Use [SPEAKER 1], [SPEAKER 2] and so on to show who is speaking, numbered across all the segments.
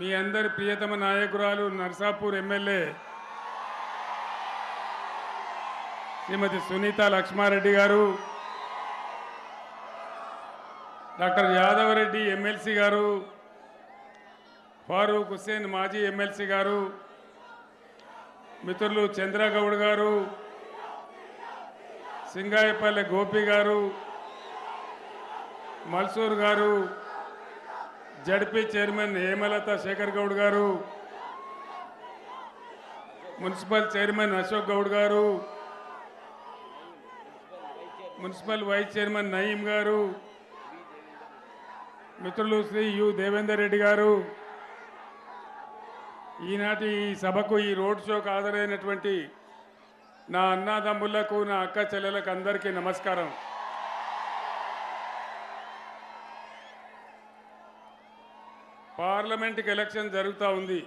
[SPEAKER 1] మీ అందరి ప్రియతమ నాయకురాలు నర్సాపూర్ ఎమ్మెల్యే శ్రీమతి సునీత లక్ష్మారెడ్డి గారు, డాక్టర్ యాదవరెడ్డి ఎమ్మెల్సీ గారు, ఫారూక్ హుస్సేన్ మాజీ ఎమ్మెల్సీ గారు, మిత్రులు చంద్రగౌడ్ గారు, సింగాయపల్లె గోపి గారు, మల్సూర్ గారు, జడ్పీ చైర్మన్ హేమలత శేఖర్ గౌడ్ గారు, మున్సిపల్ చైర్మన్ అశోక్ గౌడ్ గారు, మున్సిపల్ వైస్ చైర్మన్ నయీం గారు, మిత్రులు శ్రీ యు దేవేందర్ రెడ్డి గారు, ఈనాటి ఈ సభకు ఈ రోడ్ షోకు హాజరైనటువంటి నా అన్నదమ్ములకు, నా అక్క చెల్లెలకు అందరికీ నమస్కారం. పార్లమెంట్కి ఎలక్షన్ జరుగుతూ ఉంది.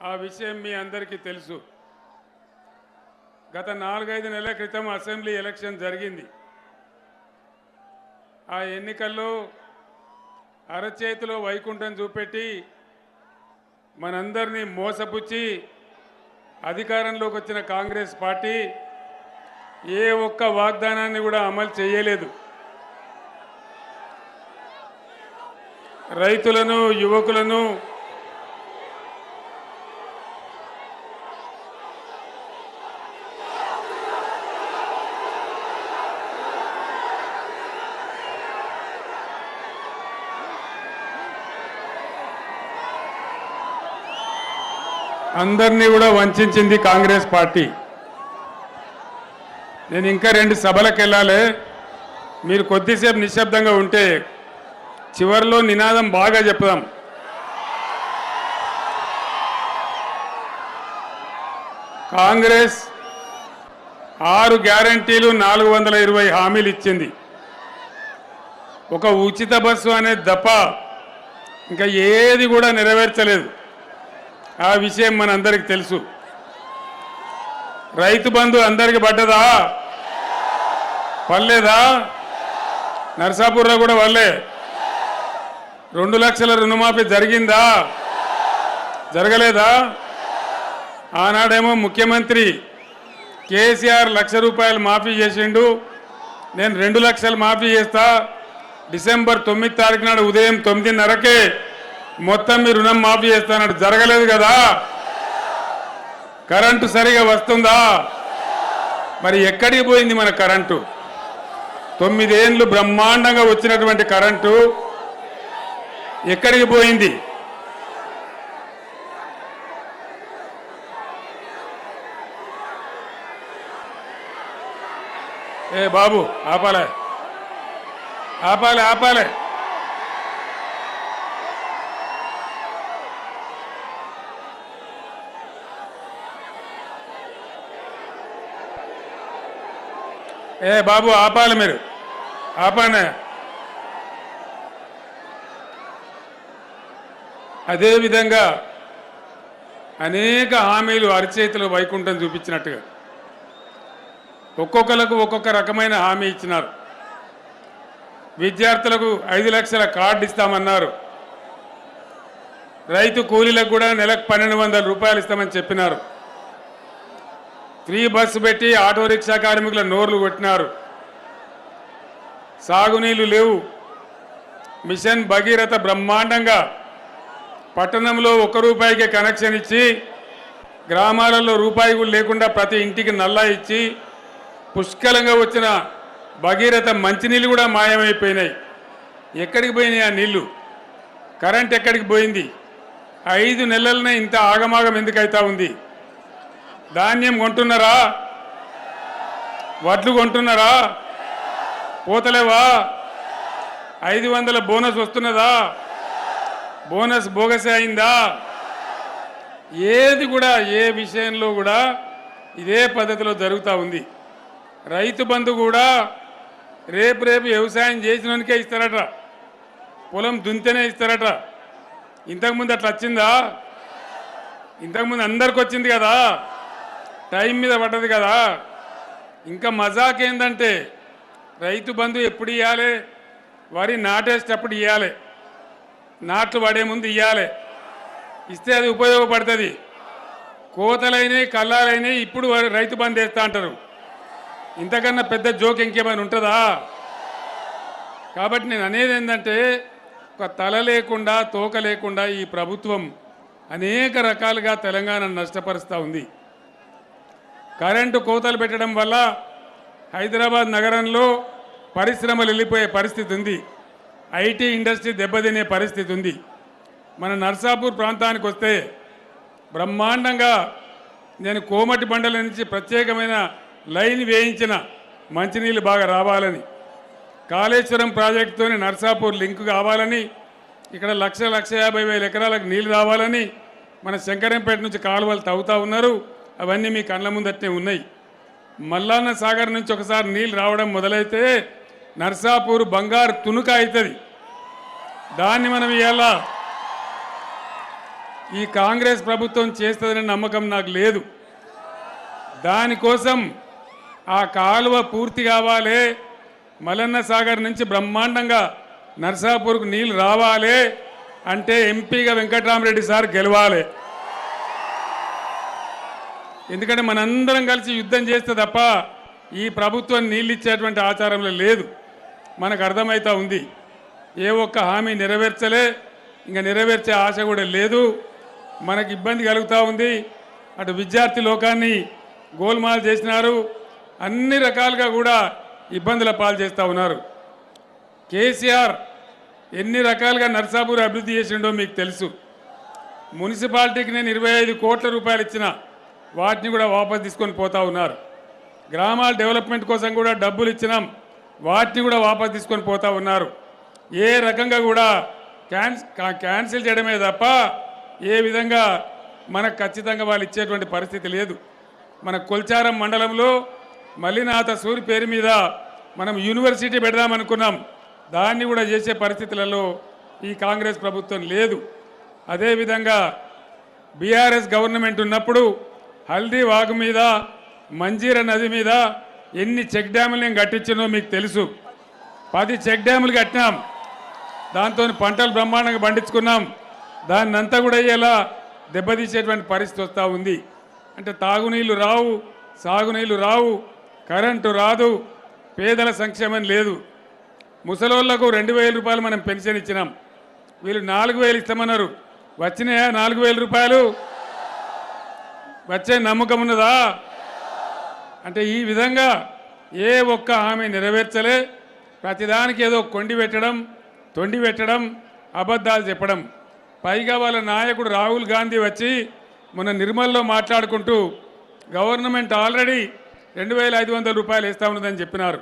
[SPEAKER 1] ఆ విషయం మీ అందరికీ తెలుసు. గత 4-5 నెలల క్రితం అసెంబ్లీ ఎలక్షన్ జరిగింది. ఆ ఎన్నికల్లో అరచేతిలో వైకుంఠం చూపెట్టి మనందరినీ మోసపుచ్చి అధికారంలోకి వచ్చిన కాంగ్రెస్ పార్టీ ఏ ఒక్క వాగ్దానాన్ని కూడా అమలు చేయలేదు. రైతులను, యువకులను అందరినీ కూడా వంచింది కాంగ్రెస్ పార్టీ. నేను ఇంకా 2 సభలకు వెళ్ళాలి. మీరు కొద్దిసేపు నిశ్శబ్దంగా ఉంటే చివరిలో నినాదం బాగా చెప్దాం. కాంగ్రెస్ 6 గ్యారంటీలు 420 హామీలు ఇచ్చింది. ఒక ఉచిత బస్సు అనేది తప్ప ఇంకా ఏది కూడా నెరవేర్చలేదు. ఆ విషయం మనందరికీ తెలుసు. రైతు బంధు అందరికి పడ్డదా? పర్లేదా? నర్సాపూర్లో కూడా వల్లే 2 లక్షల రుణమాఫీ జరిగిందా? జరగలేదా? ఆనాడేమో ముఖ్యమంత్రి కేసీఆర్ ₹1,00,000 మాఫీ చేసిండు. నేను 2 లక్షలు మాఫీ చేస్తా, డిసెంబర్ 9 తారీఖు నాడు ఉదయం 9:30కే మొత్తం మీ రుణం మాఫీ చేస్తానట్టు. జరగలేదు కదా? కరెంటు సరిగా వస్తుందా? మరి ఎక్కడికి పోయింది మన కరెంటు? 9 ఏళ్ళు బ్రహ్మాండంగా వచ్చినటువంటి కరెంటు ఎక్కడికి పోయింది? ఏ బాబు, ఆపాలే ఆపాలే ఆపాలే. ఏ బాబు, ఆపాలి, మీరు ఆపానే. అదేవిధంగా అనేక హామీలు అరచేతిలో వైకుంఠం చూపించినట్టుగా ఒక్కొక్కరికి ఒక్కొక్క రకమైన హామీ ఇచ్చినారు. విద్యార్థులకు 5 లక్షల కార్డు ఇస్తామన్నారు. రైతు కూలీలకు కూడా నెలకు ₹1,200 ఇస్తామని చెప్పినారు. ఫ్రీ బస్సు పెట్టి ఆటో రిక్షా కార్మికుల నోర్లు కొట్టినారు. సాగునీళ్లు లేవు. మిషన్ భగీరథ బ్రహ్మాండంగా పట్టణంలో ₹1 కనెక్షన్ ఇచ్చి, గ్రామాలలో రూపాయి కూడా లేకుండా ప్రతి ఇంటికి నల్లా ఇచ్చి, పుష్కలంగా వచ్చిన భగీరథ మంచినీళ్ళు కూడా మాయమైపోయినాయి. ఎక్కడికి పోయినాయి ఆ నీళ్లు? కరెంట్ ఎక్కడికి పోయింది? 5 నెలలనే ఇంత ఆగమాగం ఎందుకైతా ఉంది? ధాన్యం కొంటున్నారా? వడ్లు కొంటున్నారా? పోతలేవా? 500 బోనస్ వస్తున్నదా? బోనస్ బోగసే అయిందా? ఏది కూడా, ఏ విషయంలో కూడా ఇదే పద్ధతిలో జరుగుతూ ఉంది. రైతు బంధు కూడా రేపు వ్యవసాయం చేసినోనికే ఇస్తారట, పొలం దున్నితేనే ఇస్తారట. ఇంతకుముందు అట్లా వచ్చిందా? ఇంతకుముందు అందరికి వచ్చింది కదా, టైం మీద పడ్డది కదా. ఇంకా మజాక్ ఏంటంటే రైతు బంధు ఎప్పుడు ఇవ్వాలి? వరి నాటేసేటప్పుడు ఇవ్వాలి, నాట్లు పడే ముందు ఇవ్వాలి. ఇస్తే అది ఉపయోగపడుతుంది. కోతలైనవి కల్లాలైనవి ఇప్పుడు రైతు బంద్ వేస్తా అంటారు. ఇంతకన్నా పెద్ద జోక్ ఇంకేమైనా ఉంటుందా? కాబట్టి నేను అనేది ఏంటంటే ఒక తల లేకుండా తోక లేకుండా ఈ ప్రభుత్వం అనేక రకాలుగా తెలంగాణను నష్టపరుస్తూ ఉంది. కరెంటు కోతలు పెట్టడం వల్ల హైదరాబాద్ నగరంలో పరిశ్రమలు వెళ్ళిపోయే పరిస్థితి ఉంది. ఐటీ ఇండస్ట్రీ దెబ్బతినే పరిస్థితి ఉంది. మన నర్సాపూర్ ప్రాంతానికి వస్తే బ్రహ్మాండంగా నేను కోమటి బండల నుంచి ప్రత్యేకమైన లైన్ వేయించిన మంచినీళ్ళు బాగా రావాలని, కాళేశ్వరం ప్రాజెక్టుతో నర్సాపూర్ లింక్ కావాలని, ఇక్కడ 1,50,000 ఎకరాలకు నీళ్లు రావాలని మన శంకరంపేట నుంచి కాలువలు తవ్వుతూ ఉన్నారు. అవన్నీ మీ కళ్ళ ముందట్నే ఉన్నాయి. మల్లన్న సాగర్ నుంచి ఒకసారి నీళ్ళు రావడం మొదలైతే నర్సాపూర్ బంగారు తునుక అవుతుంది. దాన్ని మనం ఇవాళ ఈ కాంగ్రెస్ ప్రభుత్వం చేస్తుందనే నమ్మకం నాకు లేదు. దానికోసం ఆ కాలువ పూర్తి కావాలి, మల్లన్న సాగర్ నుంచి బ్రహ్మాండంగా నర్సాపూర్కు నీళ్ళు రావాలి అంటే ఎంపీగా వెంకట్రామరెడ్డి సార్ గెలవాలి. ఎందుకంటే మనందరం కలిసి యుద్ధం చేస్తే తప్ప ఈ ప్రభుత్వం నీళ్ళు ఇచ్చేటువంటి ఆచారంలో లేదు. మనకు అర్థమవుతా ఉంది. ఏ ఒక్క హామీ నెరవేర్చలే, ఇంకా నెరవేర్చే ఆశ కూడా లేదు. మనకు ఇబ్బంది కలుగుతూ ఉంది. అటు విద్యార్థి లోకాన్ని గోల్మాల్ చేసినారు, అన్ని రకాలుగా కూడా ఇబ్బందుల పాలు చేస్తూ ఉన్నారు. కేసీఆర్ ఎన్ని రకాలుగా నర్సాపూర్ అభివృద్ధి చేసిండో మీకు తెలుసు. మున్సిపాలిటీకి నేను 25 కోట్ల రూపాయలు ఇచ్చిన, వాటిని కూడా వాపసు తీసుకొని పోతా ఉన్నారు. గ్రామాల డెవలప్మెంట్ కోసం కూడా డబ్బులు ఇచ్చినాం, వాటిని కూడా వాపసు తీసుకొని పోతా ఉన్నారు. ఏ రకంగా కూడా క్యాన్సిల్ చేయడమే తప్ప ఏ విధంగా మనకు ఖచ్చితంగా వాళ్ళు ఇచ్చేటువంటి పరిస్థితి లేదు. మన కొల్చారం మండలంలో మల్లినాథ సూరి పేరు మీద మనం యూనివర్సిటీ పెడదామనుకున్నాం, దాన్ని కూడా చేసే పరిస్థితులలో ఈ కాంగ్రెస్ ప్రభుత్వం లేదు. అదేవిధంగా బీఆర్ఎస్ గవర్నమెంట్ ఉన్నప్పుడు హల్దీ వాగు మీద, మంజీర నది మీద ఎన్ని చెక్ డ్యాములు నేను కట్టించినో మీకు తెలుసు. 10 చెక్ డ్యాములు కట్టినాం, దాంతో పంటలు బ్రహ్మాండంగా పండించుకున్నాం. దాన్నంతా కూడా ఇలా దెబ్బతీసేటువంటి పరిస్థితి వస్తూ ఉంది. అంటే తాగునీళ్ళు రావు, సాగునీళ్ళు రావు, కరెంటు రాదు, పేదల సంక్షేమం లేదు. ముసలోళ్లకు 2,000 రూపాయలు మనం పెన్షన్ ఇచ్చినాం, వీళ్ళు 4,000 ఇస్తామన్నారు. వచ్చినాయా 4,000 రూపాయలు? వచ్చే నమ్మకం ఉన్నదా? అంటే ఈ విధంగా ఏ ఒక్క హామీ నెరవేర్చలే. ప్రతిదానికి ఏదో కొండి పెట్టడం, తొండి పెట్టడం, అబద్ధాలు చెప్పడం. పైగా వాళ్ళ నాయకుడు రాహుల్ గాంధీ వచ్చి మొన్న నిర్మల్లో మాట్లాడుకుంటూ గవర్నమెంట్ ఆల్రెడీ 2,500 రూపాయలు ఇస్తా ఉన్నదని చెప్పినారు.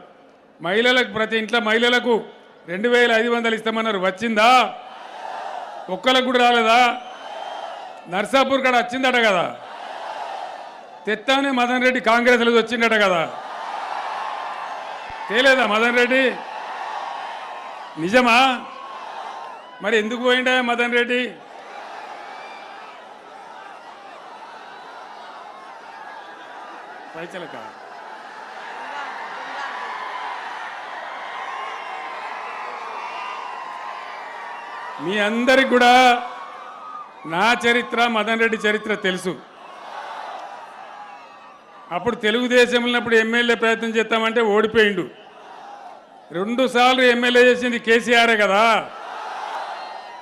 [SPEAKER 1] మహిళలకు, ప్రతి ఇంట్లో మహిళలకు 2,500 ఇస్తామన్నారు. వచ్చిందా? ఒక్కలకు కూడా రాలేదా? నర్సాపూర్ కాడ వచ్చిందట కదా, తెత్తానే మదన్ రెడ్డి కాంగ్రెస్లో వచ్చిందట కదా, తేలేదా మదన్ రెడ్డి? నిజమా? మరి ఎందుకు పోయిండా మదన్ రెడ్డి? పైచలక మీ అందరికి కూడా నా చరిత్ర, మదన్ రెడ్డి చరిత్ర తెలుసు. అప్పుడు తెలుగుదేశంలో ఉన్నప్పుడు ఎమ్మెల్యే ప్రయత్నం చేస్తామంటే ఓడిపోయిండు. 2 సార్లు ఎమ్మెల్యే చేసింది కేసీఆరే కదా.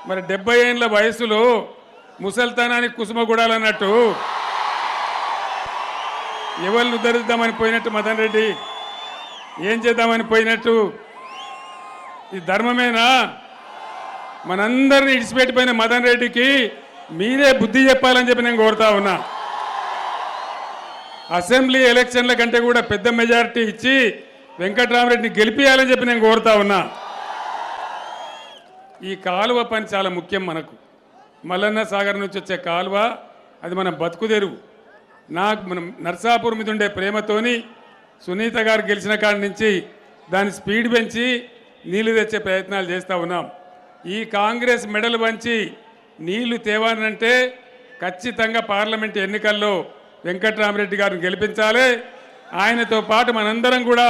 [SPEAKER 1] మరి 70 ఏళ్ళ వయసులో ముసల్తనానికి కుసుమగూడాలన్నట్టు ఎవరిని ఉద్ధరిద్దామని పోయినట్టు మదన్ రెడ్డి, ఏం చేద్దామని పోయినట్టు? ఇది ధర్మమేనా? మనందరినీ ఇడిచిపెట్టిపోయిన మదన్ రెడ్డికి మీరే బుద్ధి చెప్పాలని చెప్పి నేను కోరుతా ఉన్నా. అసెంబ్లీ ఎలక్షన్ల కంటే కూడా పెద్ద మెజారిటీ ఇచ్చి వెంకట్రామరెడ్డిని గెలిపియాలని చెప్పి నేను కోరుతా ఉన్నా. ఈ కాలువ పని చాలా ముఖ్యం మనకు. మల్లన్న సాగర్ నుంచి వచ్చే కాలువ అది మన బతుకుదెరువు. మనం నర్సాపూర్ మీద ఉండే ప్రేమతోని సునీత గారు గెలిచిన కాడి నుంచి దాని స్పీడ్ పెంచి నీళ్లు తెచ్చే ప్రయత్నాలు చేస్తూ ఉన్నాం. ఈ కాంగ్రెస్ మెడలు వంచి నీళ్లు తేవాలంటే ఖచ్చితంగా పార్లమెంట్ ఎన్నికల్లో వెంకట్రామరెడ్డి గారిని గెలిపించాలి. ఆయనతో పాటు మనందరం కూడా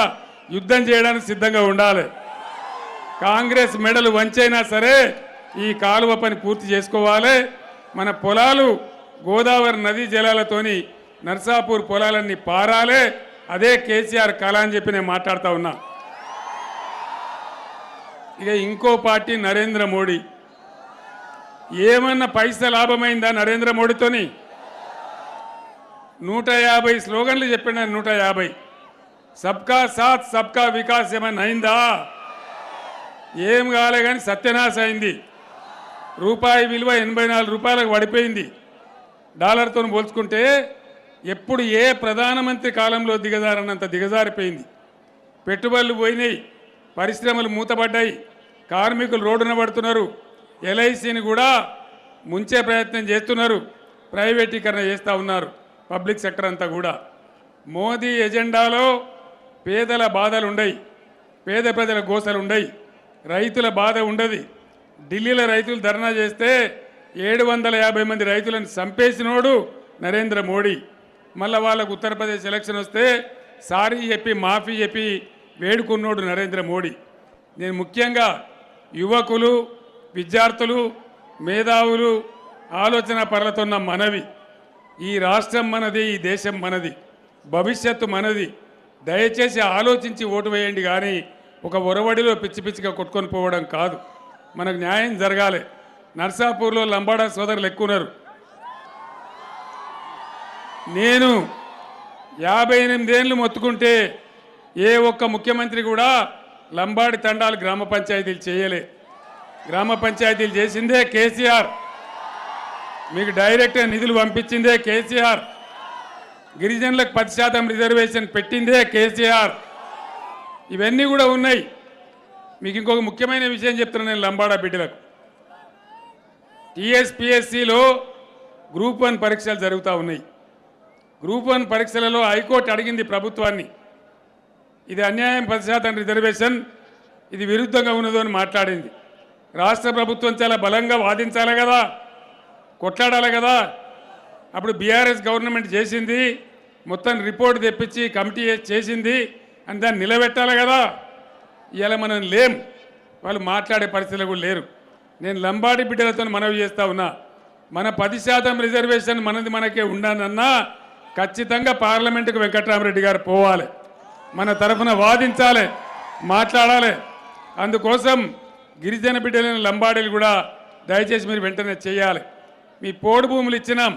[SPEAKER 1] యుద్ధం చేయడానికి సిద్ధంగా ఉండాలి. కాంగ్రెస్ మెడలు వంచైనా సరే ఈ కాలువ పని పూర్తి చేసుకోవాలి. మన పొలాలు గోదావరి నదీ జలాలతోని నర్సాపూర్ పొలాలన్నీ పారాలే, అదే కేసీఆర్ కళ అని చెప్పి నేను మాట్లాడుతూ ఉన్నా. ఇక ఇంకో పార్టీ నరేంద్ర మోడీ. ఏమన్నా పైసా లాభమైందా నరేంద్ర మోడీతోని? 150 స్లోగన్లు చెప్పిన 150. సబ్కా సాత్ సబ్కా వికాస్ ఏమన్నా అయిందా? ఏం కాలే కానీ సత్యనాశ అయింది. రూపాయి విలువ 84 రూపాయలకు పడిపోయింది. డాలర్తో పోల్చుకుంటే ఎప్పుడు ఏ ప్రధానమంత్రి కాలంలో దిగజారన్నంత దిగజారిపోయింది. పెట్టుబడులు పోయినాయి, పరిశ్రమలు మూతపడ్డాయి, కార్మికులు రోడ్డున పడుతున్నారు, ఎల్ఐసిని కూడా ముంచే ప్రయత్నం చేస్తున్నారు, ప్రైవేటీకరణ చేస్తూ ఉన్నారు పబ్లిక్ సెక్టర్ అంతా కూడా. మోదీ ఎజెండాలో పేదల బాధలు ఉండయి, పేద ప్రజల గోసలు ఉండయి, రైతుల బాధ ఉండదు. ఢిల్లీలో రైతులు ధర్నా చేస్తే 750 మంది రైతులను చంపేసినోడు నరేంద్ర మోడీ. మళ్ళీ వాళ్ళకు ఉత్తరప్రదేశ్ ఎలక్షన్ వస్తే సారీ చెప్పి మాఫీ చెప్పి వేడుకున్నోడు నరేంద్ర మోడీ. నేను ముఖ్యంగా యువకులు, విద్యార్థులు, మేధావులు, ఆలోచన పరులతోన్న మనవి, ఈ రాష్ట్రం మనది, ఈ దేశం మనది, భవిష్యత్తు మనది. దయచేసి ఆలోచించి ఓటు వేయండి, కానీ ఒక ఒరవడిలో పిచ్చి పిచ్చిగా కొట్టుకొని పోవడం కాదు. మనకు న్యాయం జరగాలి. నర్సాపూర్లో లంబాడా సోదరులు ఎక్కువ ఉన్నారు. నేను 58 ఏళ్ళు మొత్తుకుంటే ఏ ఒక్క ముఖ్యమంత్రి కూడా లంబాడి తండాలు గ్రామ పంచాయతీలు చేయలే. గ్రామ పంచాయతీలు చేసిందే కేసీఆర్. మీకు డైరెక్ట్గా నిధులు పంపించిందే కేసీఆర్. గిరిజనులకు 10% రిజర్వేషన్ పెట్టిందే కేసీఆర్. ఇవన్నీ కూడా ఉన్నాయి. మీకు ఇంకొక ముఖ్యమైన విషయం చెప్తున్నాను నేను లంబాడా బిడ్డలకు. టీఎస్పీఎస్సీలో గ్రూప్ 1 పరీక్షలు జరుగుతూ ఉన్నాయి. గ్రూప్ 1 పరీక్షలలో హైకోర్టు అడిగింది ప్రభుత్వాన్ని, ఇది అన్యాయం, 10% రిజర్వేషన్, ఇది విరుద్ధంగా ఉన్నదో అని మాట్లాడింది. రాష్ట్ర ప్రభుత్వం చాలా బలంగా వాదించాలి కదా, కొట్లాడాలి కదా. అప్పుడు బీఆర్ఎస్ గవర్నమెంట్ చేసింది, మొత్తం రిపోర్ట్ తెప్పించి కమిటీ చేసింది అని దాన్ని నిలబెట్టాలి కదా. ఇవాళ మనం లేం, వాళ్ళు మాట్లాడే పరిస్థితులు కూడా లేరు. నేను లంబాడి బిడ్డలతో మనవి చేస్తూ ఉన్నా, మన 10% రిజర్వేషన్ మనది మనకే ఉండాలన్నా ఖచ్చితంగా పార్లమెంటుకు వెంకట్రామరెడ్డి గారు పోవాలి, మన తరఫున వాదించాలి, మాట్లాడాలి. అందుకోసం గిరిజన బిడ్డలైన లంబాడీలు కూడా దయచేసి మీరు వెంటనే చేయాలి. మీ పోడు భూములు ఇచ్చినాం,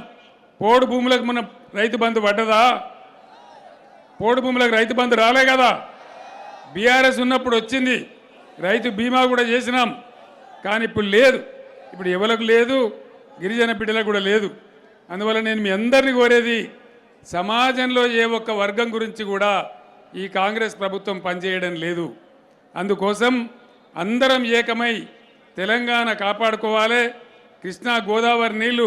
[SPEAKER 1] పోడు భూములకు మన రైతు బంధు పడ్డదా? పోడు భూములకు రైతు బంధు రాలే కదా. బీఆర్ఎస్ ఉన్నప్పుడు వచ్చింది, రైతు బీమా కూడా చేసినాం, కానీ ఇప్పుడు లేదు. ఇప్పుడు ఎవరికి లేదు, గిరిజన బిడ్డలకు కూడా లేదు. అందువల్ల నేను మీ అందరినీ కోరేది, సమాజంలో ఏ ఒక్క వర్గం గురించి కూడా ఈ కాంగ్రెస్ ప్రభుత్వం పనిచేయడం లేదు. అందుకోసం అందరం ఏకమై తెలంగాణ కాపాడుకోవాలి. కృష్ణా గోదావరి నీళ్లు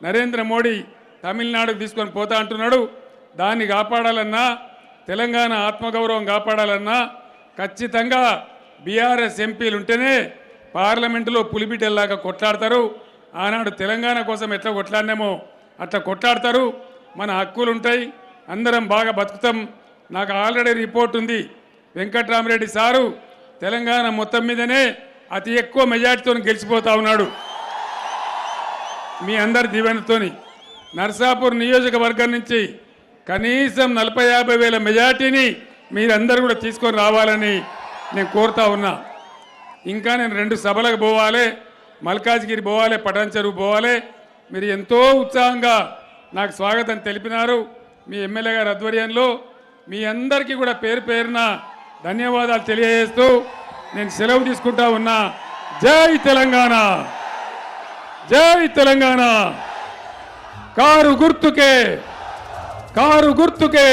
[SPEAKER 1] నరేంద్ర మోడీ తమిళనాడుకు తీసుకొని పోతా అంటున్నాడు, దాన్ని కాపాడాలన్నా, తెలంగాణ ఆత్మగౌరవం కాపాడాలన్నా ఖచ్చితంగా బీఆర్ఎస్ ఎంపీలు ఉంటేనే పార్లమెంటులో పులిబిడ్డల్లాగా కొట్లాడతారు. ఆనాడు తెలంగాణ కోసం ఎట్లా కొట్లాడినామో అట్లా కొట్లాడతారు. మన హక్కులు ఉంటాయి, అందరం బాగా బతుకుతాం. నాకు ఆల్రెడీ రిపోర్ట్ ఉంది, వెంకట్రామరెడ్డి సారు తెలంగాణ మొత్తం మీదనే అతి ఎక్కువ మెజార్టీతో గెలిచిపోతా ఉన్నాడు మీ అందరి దీవెనతోని. నర్సాపూర్ నియోజకవర్గం నుంచి కనీసం 40-50 వేల మెజార్టీని మీరందరూ కూడా తీసుకొని రావాలని నేను కోరుతా ఉన్నా. ఇంకా నేను 2 సభలకు పోవాలి, మల్కాజ్గిరి పోవాలి, పటాన్ చెరువు పోవాలి. మీరు ఎంతో ఉత్సాహంగా నాకు స్వాగతం తెలిపినారు మీ ఎమ్మెల్యే గారి ఆధ్వర్యంలో. మీ అందరికీ కూడా పేరు పేరున ధన్యవాదాలు తెలియజేస్తూ నేను సెలవు తీసుకుంటా ఉన్నా. జై తెలంగాణ, జై తెలంగాణ. కారు గుర్తుకే, కారు గుర్తుకే,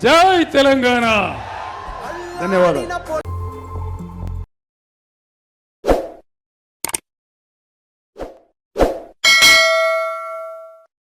[SPEAKER 1] జై తెలంగాణ. ధన్యవాదాలు.